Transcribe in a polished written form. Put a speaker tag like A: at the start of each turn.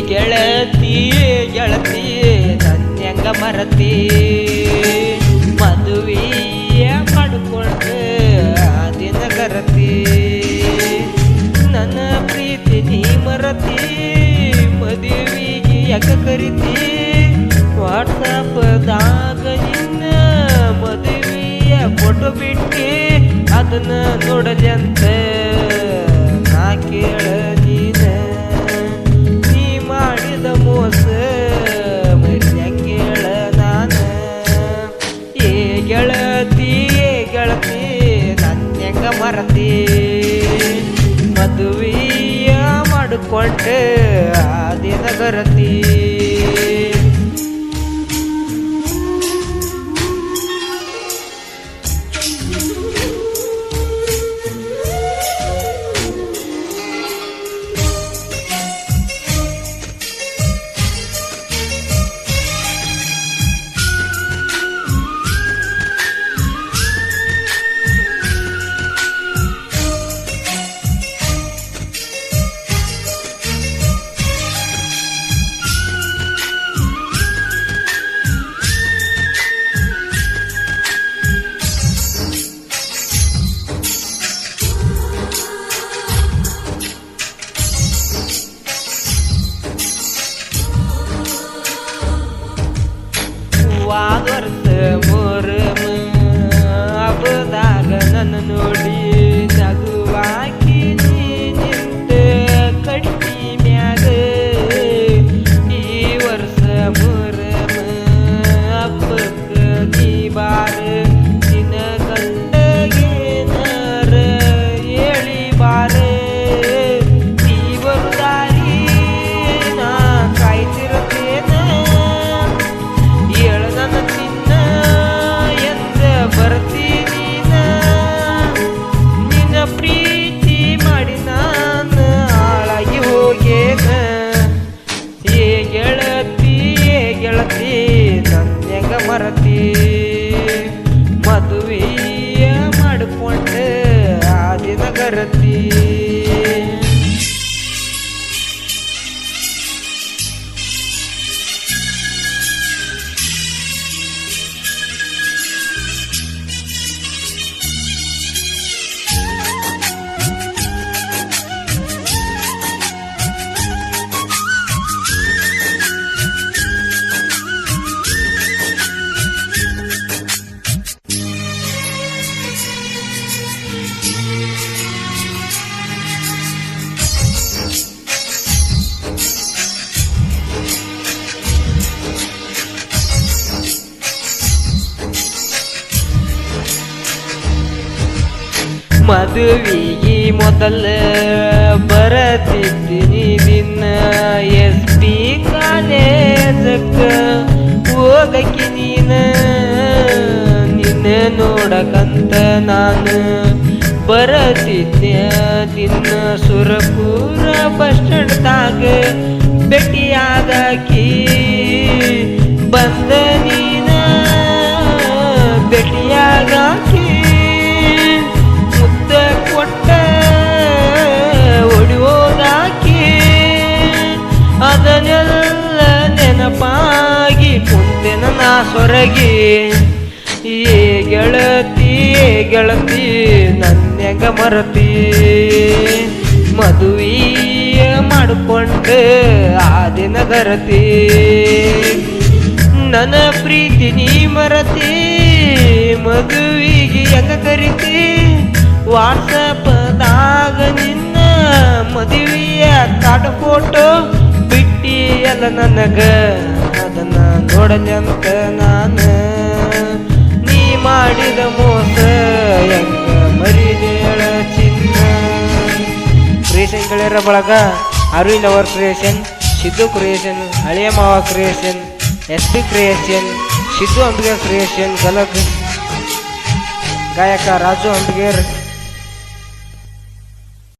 A: ಗೆಳತಿ ಗೆಳತಿ ನನ್ಯಂಗ ಮರತಿ ಮದುವೆಯ ಮಾಡಿಕೊಂಡು ದಿನ ಕರತಿ ನನ್ನ ಪ್ರೀತಿ ನೀ ಮರತಿ ಮದುವೆಗೆ ಯಾಕ ಕರಿತಿ ವಾಟ್ಸಪ್ದಾಗ ನಿನ್ನ ಮದುವೆಯ ಫೋಟೋ ಬಿಟ್ಟು ಅದನ್ನ ನೋಡಲಿ ಅಂತ ನಾ ಕೇಳ ನೀನ ನೀ ಮಾಡಿದ ಮೋಸ ಮರ್ಯಂಗೇಳ ನಾನ ಏ ಗೆಳತಿ ಗೆಳತಿ ನನ್ಯಂಗ ಮರತಿ ಮದುವೆಯ ಮಾಡಿಕೊಂಡೆ ಆ ದಿನ ಗರತಿ ವರ್ಷ ಮೊರಮ ಹಬ್ಬದಾಗ ನನ್ನ ನೋಡಿ ನಗುವಾಕಿ ನೀ ನಿಂತ ಕಟ್ಟಿ ಮ್ಯಾಗ ಈ ವರ್ಷ ಮೊರಮ ಹಬ್ಬಕ್ಕ ನೀ ಬಾರ ನಿನ್ನ ಗಂಡಗೇನಾರ ಹೇಳಿ ಬಾರ ನೀ ಬರುದಾರಿ ನಾ ಕಾಯ್ತಿರತೇನ ಚಿನ್ನ ಎಂದ ಬರ್ತೀನಿ ನಿನ್ನ ಪ್ರೀತಿ ಮಾಡಿ ನಾನು ಹಾಳಾಗಿ ಹೋಗೇನ ಏ ಗೆಳತಿ ಗೆಳತಿ ನನ್ಯಂಗ ಮರತಿ ಮದುವೆಯ ಮಾಡಿಕೊಂಡೆ ಆ ದಿನ ಗರತಿ ಮದುವೆಗೆ ಮೊದಲ ಬರತಿದ್ದೀನಿ ದಿನ SP ಕಾಲೇಜಕ್ಕ ಹೋಗಕ್ಕೆ ನಿನ್ನ ನೋಡಕಂತ ನಾನು ಬರತಿದ್ದೆ ದಿನ ಸುರಪುರ ಬಸ್ ಸ್ಟ್ಯಾಂಡ್ದಾಗ ಭೇಟಿಯಾಗಕಿ ಬಂದ ನೀನ ಭೇಟಿಯಾಗಕಿ ಕೊಟ್ಟ ಒಡಿಯೋದಾಕಿ ಅದನ್ನೆಲ್ಲ ನೆನಪಾಗಿ ಕುಂತೆನ ನಾ ಸೊರಗಿ ಏ ಗೆಳತಿ ಗೆಳತಿ ನನ್ಯಂಗ ಮರತಿ ಮದುವೆಯ ಮಾಡಿಕೊಂಡೆ ಆ ದಿನ ಗರತಿ ನನ್ನ ಪ್ರೀತಿ ನೀ ಮರತಿ ಮದುವೆಗೆ ಹೆಂಗ ಕರಿತಿ ವಾಟ್ಸಪ್ದಾಗ ನಿನ್ನ ಮದುವೆಯ ಕಾಟ ಫೋಟೋ ಬಿಟ್ಟಿ ಎಲ್ಲ ನನಗ ಅದನ್ನ ನೋಡಲಿ ಅಂತ ನಾನು ನೀ ಮಾಡಿದ ಮೋಸ ಹೆಂಗ ಮರಿದೇಳ ಚಿನ್ನ ಕ್ರಿಯೇಷನ್ ಗೆಳೆಯರ ಬಳಗ ಅರವಿಂದ್ ಅವರ್ ಕ್ರಿಯೇಷನ್ ಸಿದ್ದು ಕ್ರಿಯೇಷನ್ ಹಳೆಯ ಮಾವ creation SP creation Siddu Ambigar creation ಗಲಗ್ ಗಾಯಕ ರಾಜು ಅಂಬಿಗರ್